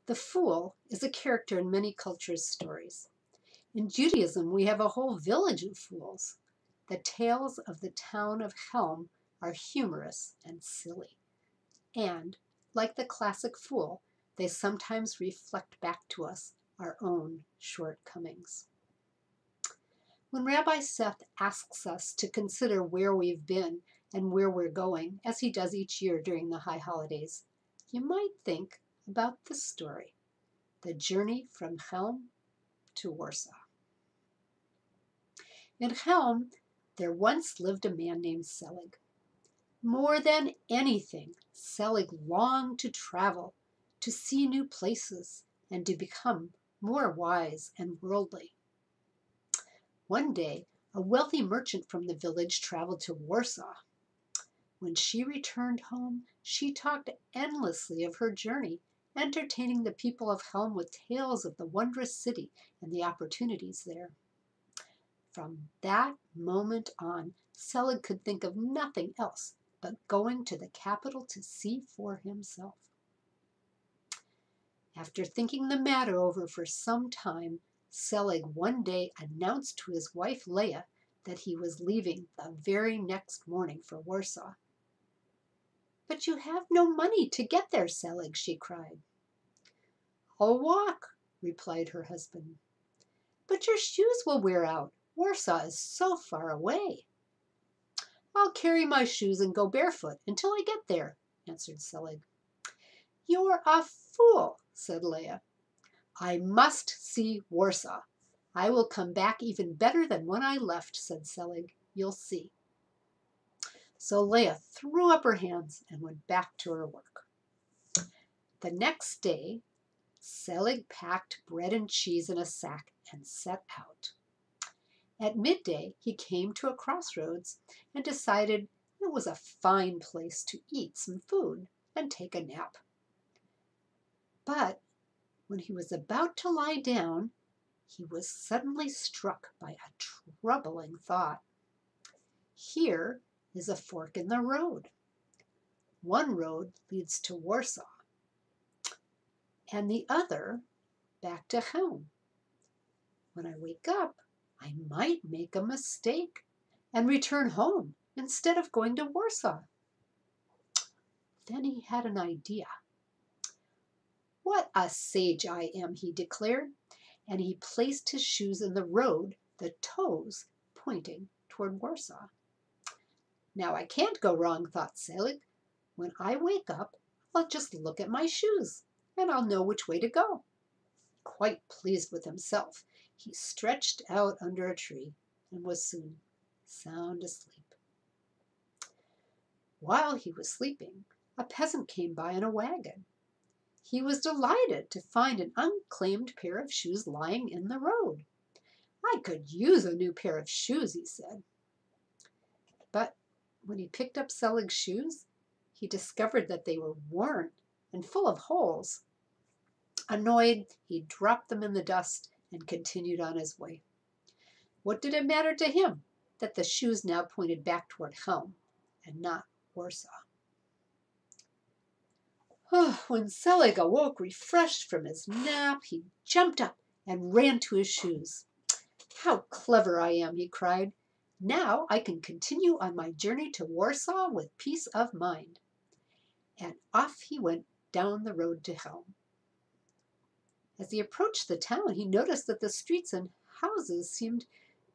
The fool is a character in many cultures' stories. In Judaism, we have a whole village of fools. The tales of the town of Chelm are humorous and silly. And, like the classic fool, they sometimes reflect back to us our own shortcomings. When Rabbi Seth asks us to consider where we've been and where we're going, as he does each year during the high holidays, you might think about this story, the journey from Chelm to Warsaw. In Chelm, there once lived a man named Selig. More than anything, Selig longed to travel, to see new places, and to become more wise and worldly. One day, a wealthy merchant from the village traveled to Warsaw. When she returned home, she talked endlessly of her journey, entertaining the people of Chelm with tales of the wondrous city and the opportunities there. From that moment on, Selig could think of nothing else but going to the capital to see for himself. After thinking the matter over for some time, Selig one day announced to his wife Leah that he was leaving the very next morning for Warsaw. "But you have no money to get there, Selig," she cried. "I'll walk," replied her husband. "But your shoes will wear out. Warsaw is so far away." "I'll carry my shoes and go barefoot until I get there," answered Selig. "You're a fool," said Leah. "I must see Warsaw. I will come back even better than when I left," said Selig. "You'll see." So Leah threw up her hands and went back to her work. The next day, Selig packed bread and cheese in a sack and set out. At midday, he came to a crossroads and decided it was a fine place to eat some food and take a nap. But when he was about to lie down, he was suddenly struck by a troubling thought. Here is a fork in the road. One road leads to Warsaw, and the other back to Chelm. When I wake up, I might make a mistake and return home instead of going to Warsaw. Then he had an idea. "What a sage I am," he declared, and he placed his shoes in the road, the toes pointing toward Warsaw. "Now I can't go wrong," thought Selig. "When I wake up, I'll just look at my shoes, and I'll know which way to go." Quite pleased with himself, he stretched out under a tree and was soon sound asleep. While he was sleeping, a peasant came by in a wagon. He was delighted to find an unclaimed pair of shoes lying in the road. "I could use a new pair of shoes," he said. But when he picked up Selig's shoes, he discovered that they were worn and full of holes. Annoyed, he dropped them in the dust and continued on his way. What did it matter to him that the shoes now pointed back toward Chelm and not Warsaw? When Selig awoke refreshed from his nap, he jumped up and ran to his shoes. "How clever I am," he cried. "Now I can continue on my journey to Warsaw with peace of mind." And off he went down the road to Chelm. As he approached the town, he noticed that the streets and houses seemed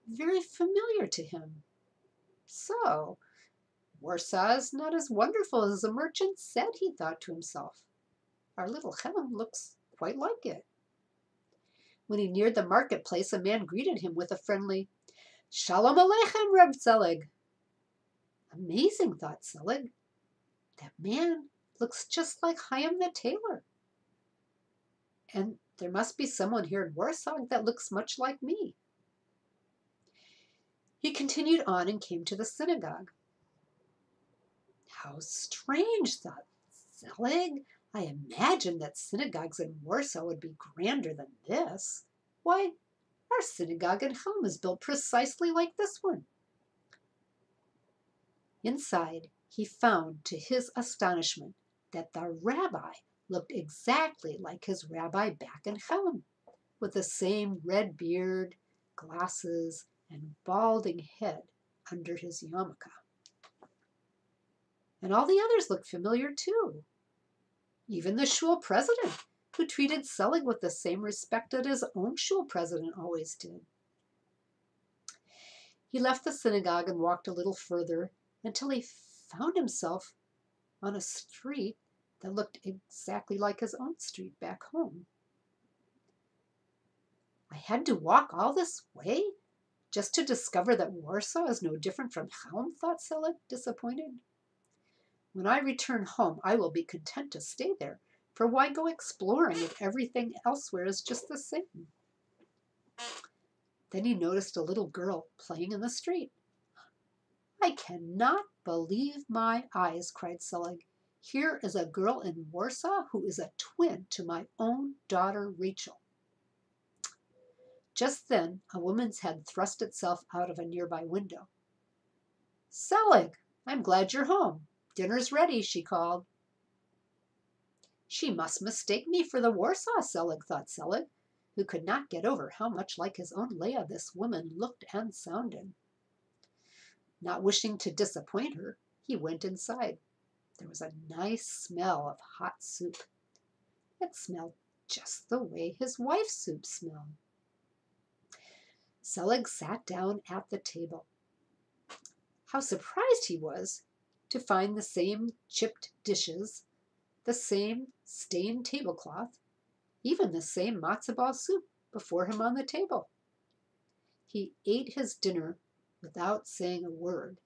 very familiar to him. "So, Warsaw is not as wonderful as the merchant said," he thought to himself. "Our little Chelm looks quite like it." When he neared the marketplace, a man greeted him with a friendly, "Shalom Aleichem, Reb Selig." Amazing, thought Selig. That man looks just like Chaim the tailor. And there must be someone here in Warsaw that looks much like me. He continued on and came to the synagogue. "How strange," thought Selig. "I imagined that synagogues in Warsaw would be grander than this. Why, our synagogue in Chelm is built precisely like this one." Inside, he found, to his astonishment, that the rabbi looked exactly like his rabbi back in Chelm, with the same red beard, glasses, and balding head under his yarmulke. And all the others looked familiar too. Even the shul president, who treated Selig with the same respect that his own shul president always did. He left the synagogue and walked a little further until he found himself on a street that looked exactly like his own street back home. I had to walk all this way just to discover that Warsaw is no different from Chelm, thought Selig, disappointed. When I return home, I will be content to stay there, for why go exploring if everything elsewhere is just the same? Then he noticed a little girl playing in the street. I cannot believe my eyes, cried Selig. Here is a girl in Warsaw who is a twin to my own daughter Rachel. Just then, a woman's head thrust itself out of a nearby window. Selig, I'm glad you're home. Dinner's ready, she called. She must mistake me for the Warsaw Selig, thought Selig, who could not get over how much like his own Leah this woman looked and sounded. Not wishing to disappoint her, he went inside. There was a nice smell of hot soup. It smelled just the way his wife's soup smelled. Selig sat down at the table. How surprised he was to find the same chipped dishes, the same stained tablecloth, even the same matzo ball soup before him on the table. He ate his dinner without saying a word,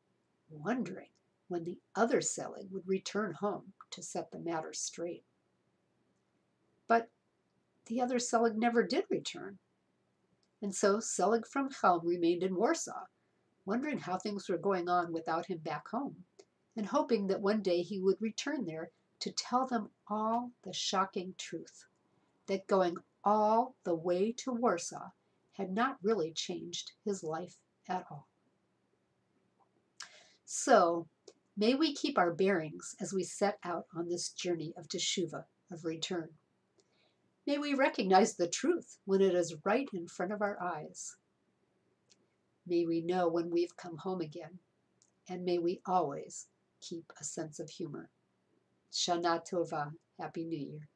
wondering when the other Selig would return home to set the matter straight. But the other Selig never did return, and so Selig from Chelm remained in Warsaw, wondering how things were going on without him back home, and hoping that one day he would return there to tell them all the shocking truth, that going all the way to Warsaw had not really changed his life at all. So, may we keep our bearings as we set out on this journey of teshuvah, of return. May we recognize the truth when it is right in front of our eyes. May we know when we've come home again, and may we always keep a sense of humor. Shana Tova, Happy New Year.